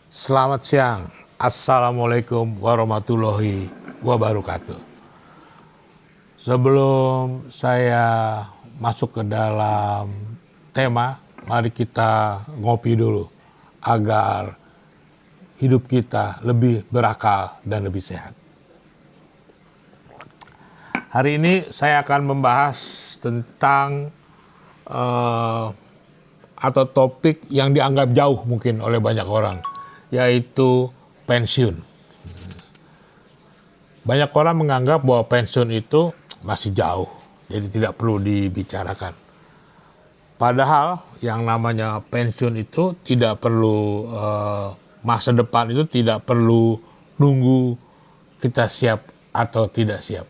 Selamat siang. Assalamualaikum warahmatullahi wabarakatuh. Sebelum saya masuk ke dalam tema, mari kita ngopi dulu agar hidup kita lebih berakal dan lebih sehat. Hari ini saya akan membahas tentang atau topik yang dianggap jauh mungkin oleh banyak orang, yaitu pensiun. Banyak orang menganggap bahwa pensiun itu masih jauh, jadi tidak perlu dibicarakan. Padahal yang namanya pensiun itu tidak perlu, masa depan itu tidak perlu nunggu kita siap atau tidak siap.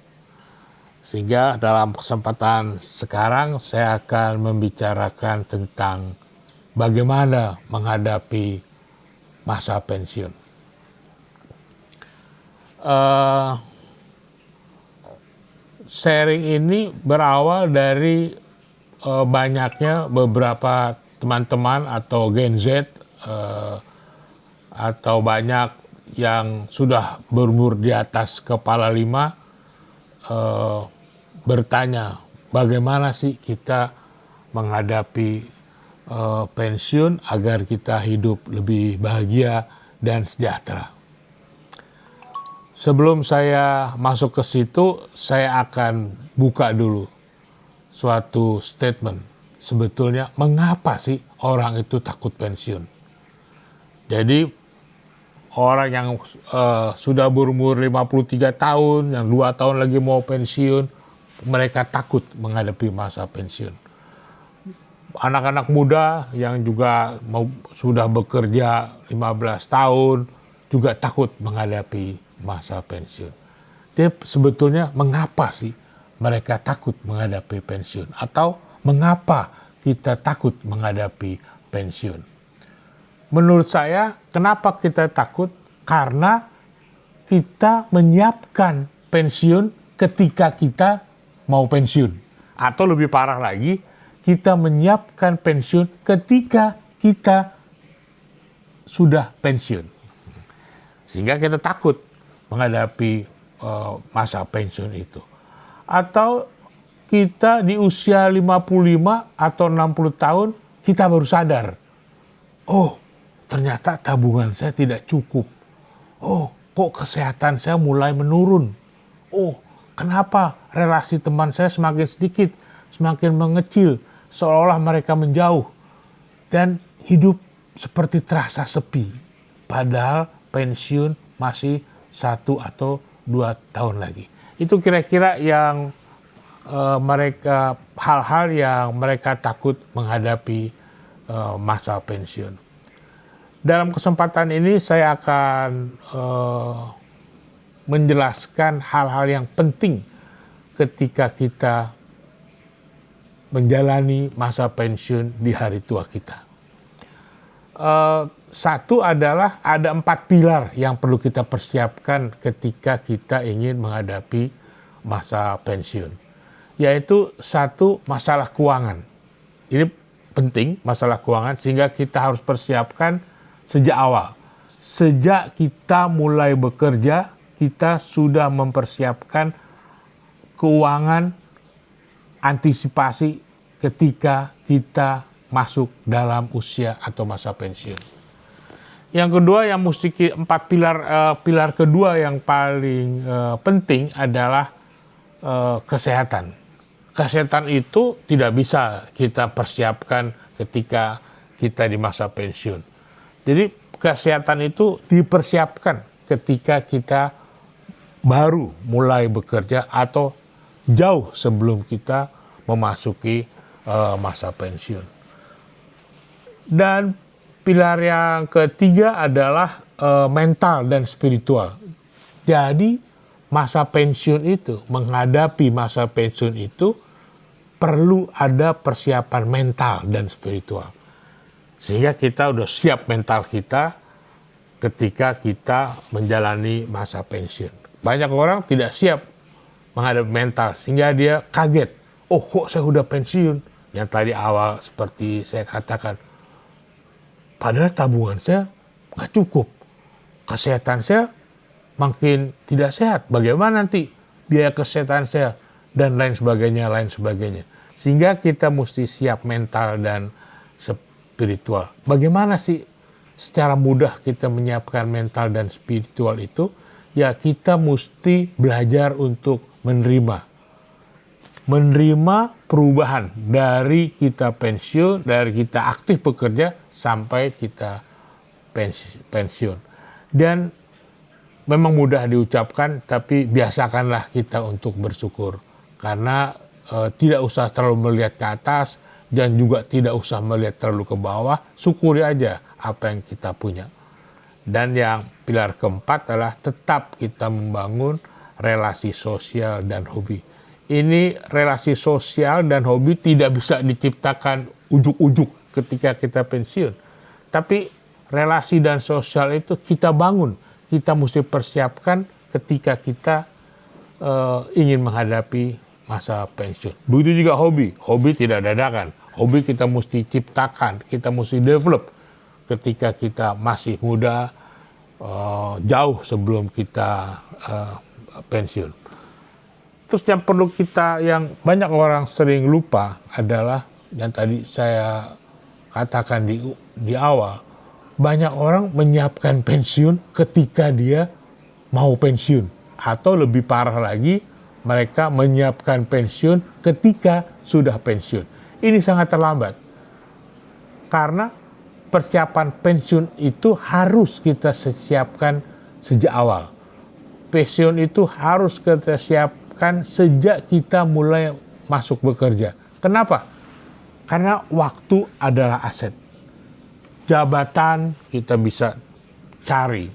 Sehingga dalam kesempatan sekarang saya akan membicarakan tentang bagaimana menghadapi masa pensiun. Sharing ini berawal dari banyaknya beberapa teman-teman atau Gen Z atau banyak yang sudah berumur di atas kepala 5 bertanya bagaimana sih kita menghadapi pensiun agar kita hidup lebih bahagia dan sejahtera. Sebelum saya masuk ke situ, saya akan buka dulu suatu statement. Sebetulnya mengapa sih orang itu takut pensiun? Jadi orang yang sudah berumur 53 tahun, yang 2 tahun lagi mau pensiun, mereka takut menghadapi masa pensiun. Anak-anak muda yang juga sudah bekerja 15 tahun juga takut menghadapi masa pensiun. Jadi sebetulnya mengapa sih mereka takut menghadapi pensiun? Atau mengapa kita takut menghadapi pensiun? Menurut saya, kenapa kita takut? Karena kita menyiapkan pensiun ketika kita mau pensiun. Atau lebih parah lagi, kita menyiapkan pensiun ketika kita sudah pensiun. Sehingga kita takut menghadapi masa pensiun itu. Atau kita di usia 55 atau 60 tahun, kita baru sadar, oh ternyata tabungan saya tidak cukup. Oh, kok kesehatan saya mulai menurun. Oh, kenapa relasi teman saya semakin sedikit, semakin mengecil, seolah-olah mereka menjauh. Dan hidup seperti terasa sepi. Padahal pensiun masih 1 atau 2 tahun lagi. Itu kira-kira yang hal-hal yang mereka takut menghadapi masa pensiun. Dalam kesempatan ini saya akan menjelaskan hal-hal yang penting ketika kita menjalani masa pensiun di hari tua kita. Satu adalah ada 4 pilar yang perlu kita persiapkan ketika kita ingin menghadapi masa pensiun. Yaitu 1, masalah keuangan. Ini penting, masalah keuangan, sehingga kita harus persiapkan sejak awal. Sejak kita mulai bekerja, kita sudah mempersiapkan keuangan antisipasi ketika kita masuk dalam usia atau masa pensiun. Yang kedua, yang mesti 4 pilar kedua yang paling penting adalah kesehatan. Kesehatan itu tidak bisa kita persiapkan ketika kita di masa pensiun. Jadi kesehatan itu dipersiapkan ketika kita baru mulai bekerja atau jauh sebelum kita memasuki masa pensiun. Dan pilar yang ketiga adalah mental dan spiritual. Jadi masa pensiun itu, menghadapi masa pensiun itu perlu ada persiapan mental dan spiritual. Sehingga kita udah siap mental kita ketika kita menjalani masa pensiun. Banyak orang tidak siap menghadapi mental sehingga dia kaget. Oh, kok saya udah pensiun? Yang tadi awal seperti saya katakan, padahal tabungan saya nggak cukup. Kesehatan saya makin tidak sehat. Bagaimana nanti biaya kesehatan saya dan lain sebagainya, lain sebagainya. Sehingga kita mesti siap mental dan spiritual. Bagaimana sih secara mudah kita menyiapkan mental dan spiritual itu? Ya kita mesti belajar untuk menerima perubahan dari kita pensiun, dari kita aktif bekerja sampai kita pensiun. Dan memang mudah diucapkan, tapi biasakanlah kita untuk bersyukur. Karena tidak usah terlalu melihat ke atas dan juga tidak usah melihat terlalu ke bawah, syukuri aja apa yang kita punya. Dan yang pilar keempat adalah tetap kita membangun relasi sosial dan hobi. Ini relasi sosial dan hobi tidak bisa diciptakan ujuk-ujuk ketika kita pensiun. Tapi relasi dan sosial itu kita bangun. Kita mesti persiapkan ketika kita ingin menghadapi masa pensiun. Begitu juga hobi. Hobi tidak dadakan. Hobi kita mesti ciptakan, kita mesti develop ketika kita masih muda, jauh sebelum kita pensiun. Terus yang perlu yang banyak orang sering lupa adalah yang tadi saya katakan di awal, banyak orang menyiapkan pensiun ketika dia mau pensiun, atau lebih parah lagi, mereka menyiapkan pensiun ketika sudah pensiun. Ini sangat terlambat, karena persiapan pensiun itu harus kita siapkan sejak awal. Pensiun itu harus kita siapkan sejak kita mulai masuk bekerja. Kenapa? Karena waktu adalah aset. Jabatan kita bisa cari,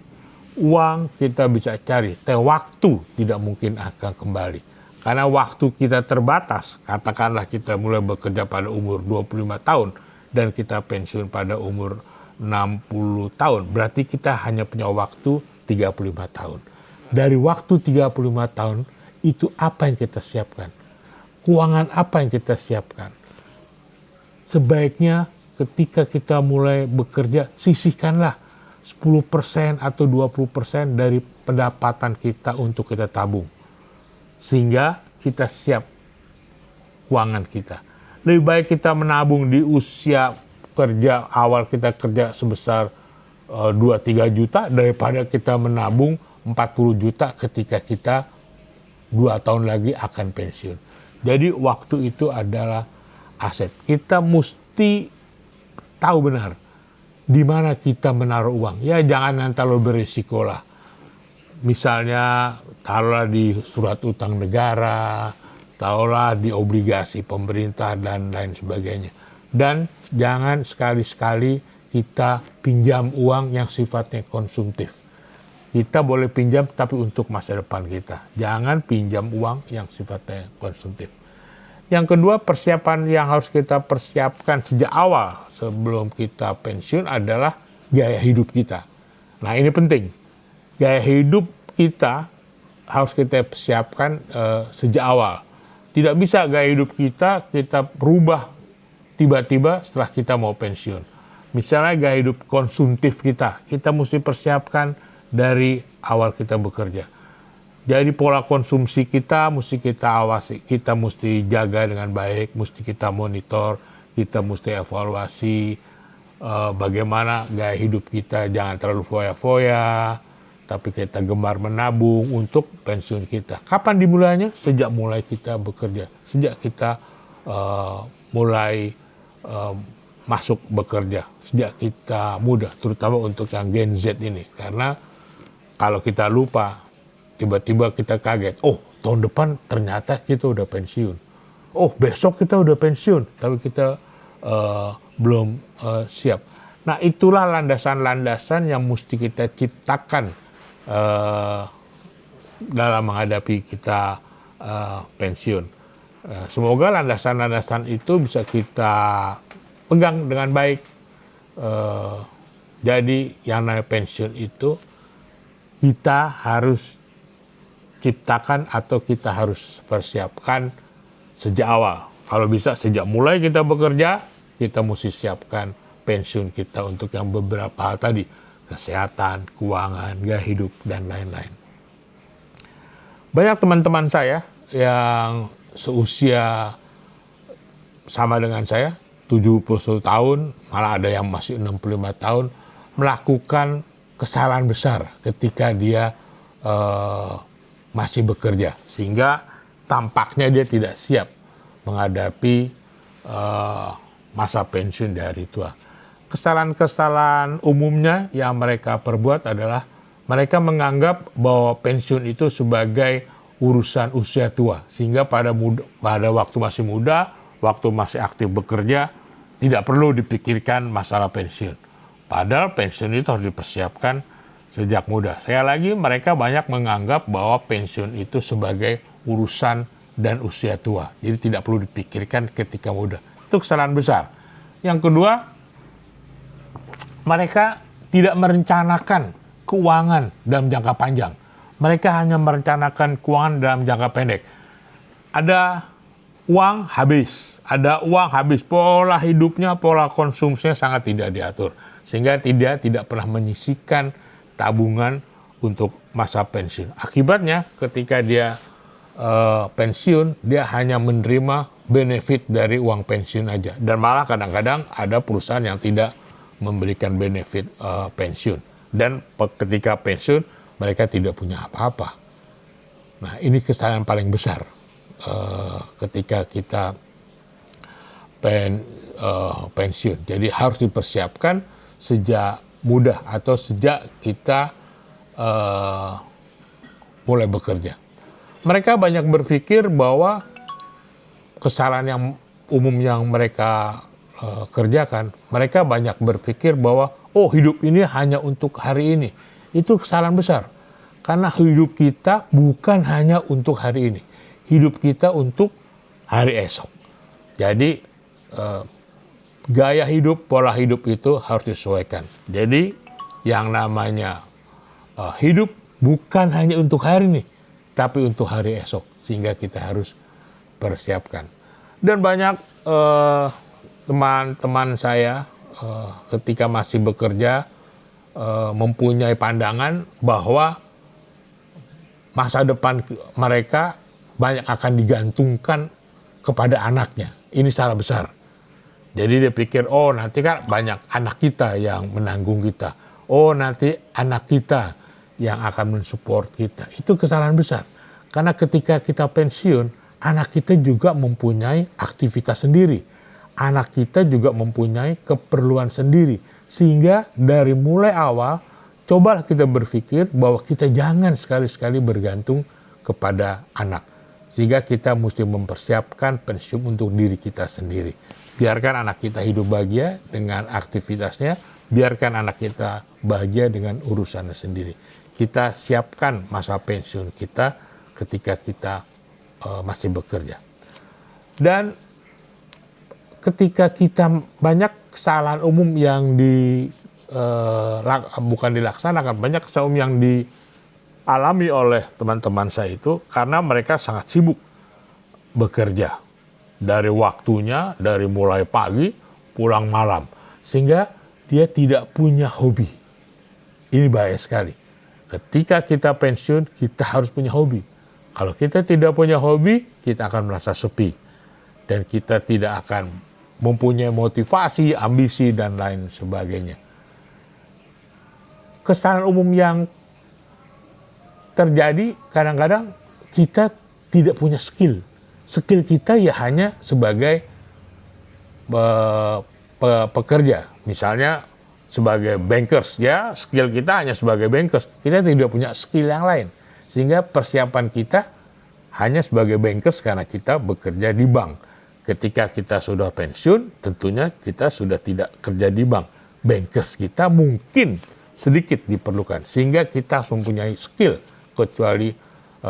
uang kita bisa cari, tapi waktu tidak mungkin akan kembali. Karena waktu kita terbatas, katakanlah kita mulai bekerja pada umur 25 tahun dan kita pensiun pada umur 60 tahun, berarti kita hanya punya waktu 35 tahun. Dari waktu 35 tahun, itu apa yang kita siapkan? Keuangan apa yang kita siapkan? Sebaiknya ketika kita mulai bekerja, sisihkanlah 10% atau 20% dari pendapatan kita untuk kita tabung. Sehingga kita siap keuangan kita. Lebih baik kita menabung di usia kerja awal kita kerja sebesar 2-3 juta daripada kita menabung 40 juta ketika kita 2 tahun lagi akan pensiun. Jadi waktu itu adalah aset. Kita mesti tahu benar di mana kita menaruh uang. Ya jangan yang terlalu berisiko lah. Misalnya taruhlah di surat utang negara, taruhlah di obligasi pemerintah dan lain sebagainya. Dan jangan sekali-sekali kita pinjam uang yang sifatnya konsumtif. Kita boleh pinjam tapi untuk masa depan kita. Jangan pinjam uang yang sifatnya konsumtif. Yang kedua, persiapan yang harus kita persiapkan sejak awal sebelum kita pensiun adalah gaya hidup kita. Nah ini penting. Gaya hidup kita harus kita persiapkan sejak awal. Tidak bisa gaya hidup kita rubah tiba-tiba setelah kita mau pensiun. Misalnya gaya hidup konsumtif kita mesti persiapkan dari awal kita bekerja. Jadi pola konsumsi kita mesti kita awasi, kita mesti jaga dengan baik, mesti kita monitor, kita mesti evaluasi bagaimana gaya hidup kita, jangan terlalu foya-foya, tapi kita gemar menabung untuk pensiun kita. Kapan dimulainya? Sejak mulai kita bekerja, sejak kita mulai masuk bekerja, sejak kita muda, terutama untuk yang Gen Z ini. Karena kalau kita lupa, tiba-tiba kita kaget, oh tahun depan ternyata kita udah pensiun. Oh besok kita udah pensiun, tapi kita belum siap. Nah itulah landasan-landasan yang mesti kita ciptakan dalam menghadapi kita pensiun. Semoga landasan-landasan itu bisa kita pegang dengan baik. Jadi yang namanya pensiun itu kita harus ciptakan atau kita harus persiapkan sejak awal. Kalau bisa sejak mulai kita bekerja, kita mesti siapkan pensiun kita untuk yang beberapa hal tadi. kesehatan, keuangan, gaya hidup, dan lain-lain. Banyak teman-teman saya yang seusia sama dengan saya, 71 tahun, malah ada yang masih 65 tahun, melakukan kesalahan besar ketika dia masih bekerja. Sehingga tampaknya dia tidak siap menghadapi masa pensiun di hari tua. Kesalahan-kesalahan umumnya yang mereka perbuat adalah mereka menganggap bahwa pensiun itu sebagai urusan usia tua. Sehingga pada waktu masih muda, waktu masih aktif bekerja, tidak perlu dipikirkan masalah pensiun. Padahal pensiun itu harus dipersiapkan sejak muda. Saya lagi, mereka banyak menganggap bahwa pensiun itu sebagai urusan dan usia tua. Jadi tidak perlu dipikirkan ketika muda. Itu kesalahan besar. Yang kedua, mereka tidak merencanakan keuangan dalam jangka panjang. Mereka hanya merencanakan keuangan dalam jangka pendek. Ada uang habis, pola hidupnya, pola konsumsinya sangat tidak diatur. Sehingga tidak pernah menyisihkan tabungan untuk masa pensiun. Akibatnya ketika dia pensiun, dia hanya menerima benefit dari uang pensiun aja. Dan malah kadang-kadang ada perusahaan yang tidak memberikan benefit pensiun. Dan ketika pensiun, mereka tidak punya apa-apa. Nah, ini kesalahan paling besar ketika kita pensiun. Jadi harus dipersiapkan sejak muda atau sejak kita mulai bekerja. Mereka banyak berpikir bahwa kesalahan yang umum yang mereka kerjakan, mereka banyak berpikir bahwa hidup ini hanya untuk hari ini. Itu kesalahan besar. Karena hidup kita bukan hanya untuk hari ini. Hidup kita untuk hari esok. Jadi gaya hidup, pola hidup itu harus disesuaikan. Jadi yang namanya hidup bukan hanya untuk hari ini, tapi untuk hari esok. Sehingga kita harus persiapkan. Dan banyak teman-teman saya ketika masih bekerja mempunyai pandangan bahwa masa depan mereka banyak akan digantungkan kepada anaknya. Ini salah besar. Jadi dia pikir, nanti kan banyak anak kita yang menanggung kita. Nanti anak kita yang akan mensupport kita. Itu kesalahan besar. Karena ketika kita pensiun, anak kita juga mempunyai aktivitas sendiri. Anak kita juga mempunyai keperluan sendiri. Sehingga dari mulai awal, cobalah kita berpikir bahwa kita jangan sekali-sekali bergantung kepada anak. Sehingga kita mesti mempersiapkan pensiun untuk diri kita sendiri. Biarkan anak kita hidup bahagia dengan aktivitasnya. Biarkan anak kita bahagia dengan urusannya sendiri. Kita siapkan masa pensiun kita ketika kita masih bekerja. Dan ketika kita banyak kesalahan umum yang bukan dilaksanakan, banyak kesalahan umum yang dialami oleh teman-teman saya itu karena mereka sangat sibuk bekerja. Dari waktunya, dari mulai pagi, pulang malam. Sehingga dia tidak punya hobi. Ini bahaya sekali. Ketika kita pensiun, kita harus punya hobi. Kalau kita tidak punya hobi, kita akan merasa sepi. Dan kita tidak akan mempunyai motivasi, ambisi, dan lain sebagainya. Kesalahan umum yang terjadi kadang-kadang kita tidak punya skill. Skill kita ya hanya sebagai pekerja. Misalnya sebagai bankers, ya skill kita hanya sebagai bankers. Kita tidak punya skill yang lain. Sehingga persiapan kita hanya sebagai bankers karena kita bekerja di bank. Ketika kita sudah pensiun, tentunya kita sudah tidak kerja di bank. Bankers kita mungkin sedikit diperlukan. Sehingga kita harus mempunyai skill, kecuali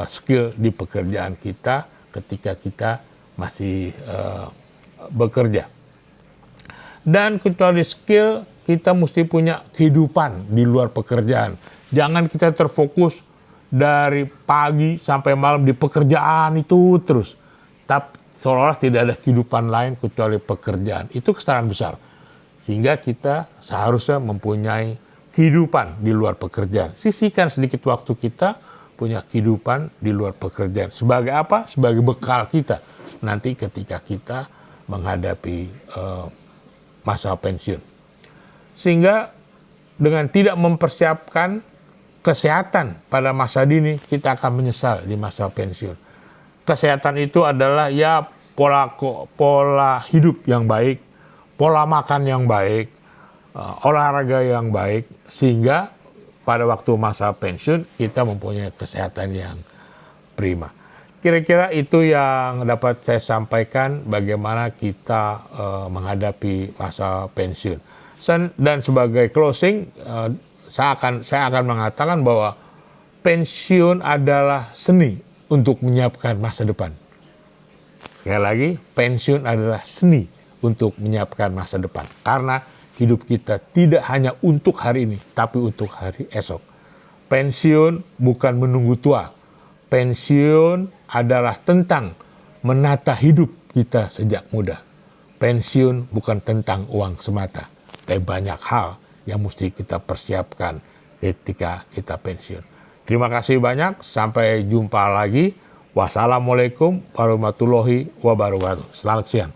skill di pekerjaan kita ketika kita masih bekerja. Dan kecuali skill, kita mesti punya kehidupan di luar pekerjaan. Jangan kita terfokus dari pagi sampai malam di pekerjaan itu terus. Tapi seolah-olah tidak ada kehidupan lain kecuali pekerjaan. Itu kesalahan besar. Sehingga kita seharusnya mempunyai kehidupan di luar pekerjaan. Sisihkan sedikit waktu kita punya kehidupan di luar pekerjaan. Sebagai apa? Sebagai bekal kita nanti ketika kita menghadapi masa pensiun. Sehingga dengan tidak mempersiapkan kesehatan pada masa dini, kita akan menyesal di masa pensiun. Kesehatan itu adalah ya pola hidup yang baik, pola makan yang baik, olahraga yang baik, sehingga pada waktu masa pensiun kita mempunyai kesehatan yang prima. Kira-kira itu yang dapat saya sampaikan bagaimana kita menghadapi masa pensiun. Dan sebagai closing, saya akan mengatakan bahwa pensiun adalah seni untuk menyiapkan masa depan. Sekali lagi, pensiun adalah seni untuk menyiapkan masa depan. Karena hidup kita tidak hanya untuk hari ini, tapi untuk hari esok. Pensiun bukan menunggu tua. Pensiun adalah tentang menata hidup kita sejak muda. Pensiun bukan tentang uang semata, tapi banyak hal yang mesti kita persiapkan ketika kita pensiun. Terima kasih banyak, sampai jumpa lagi. Wassalamualaikum warahmatullahi wabarakatuh. Selamat siang.